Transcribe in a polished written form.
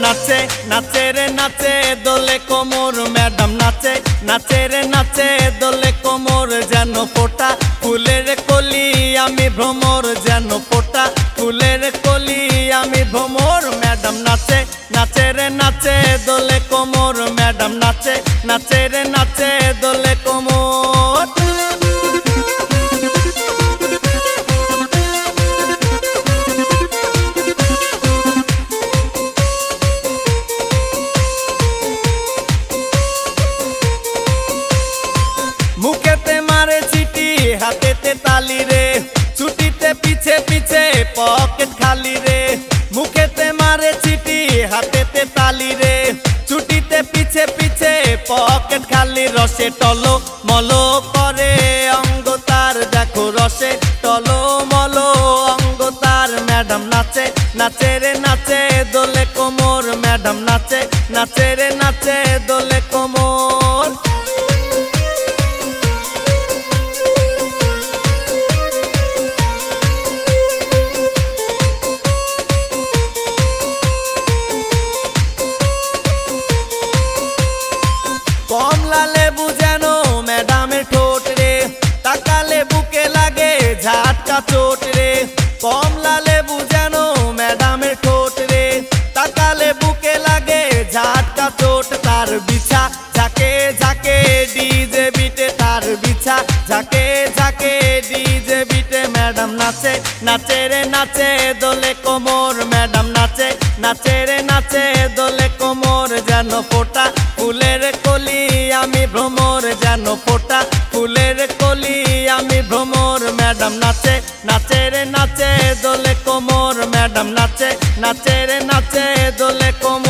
নাচে নাচে রে নাচে দোলে কোমর ম্যাডাম নাচে নাচে রে নাচে দোলে কোমর যেন ফোটা ফুলের কলি আমি ভ্রমর যেন ফোটা ফুলের কলি আমি ভ্রমর ম্যাডাম নাচে নাচে রে নাচে দোলে কোমর ম্যাডাম নাচে নাচে রে নাচে দোলে কোমর मुखेते मारे चीटी हाथेते ताली रे छुट्टीते पीछे पीछे पॉकेट खाली रे मुखेते मारे चीटी हाथेते ताली रे छुट्टीते पीछे पीछे पॉकेट खाली रसे टलो मलो करे अंग तार देखो रसे टलो मलो अंग तार मैडम नाचे नाचे रे नाचे दोले कोमर मैडम नाचे नाचे रे नाचे दोले कोमर कमला लेबू जेनो मैडम ठोट रे ताकाले बुके लागे झटका चोट रे कमला लेबू जेनो मैडम ठोट रे ताकाले बुके लागे झटका चोट तार बिछा झाके झाके डीजे बीटे तार बिछा झाके झाके डीजे बीटे मैडम नाचे नाचे रे नाचे दोले कोमर मैडम नाचे नाचे रे नाचे दोले कोमर जेनो फोटा फुलेर कली आमी भ्रमर जेनो फोटा फुलेर कली आमी भ्रमर मैडम नाचे नाचे रे नाचे दोले कोमर मैडम नाचे नाचे रे नाचे दोले कोमर।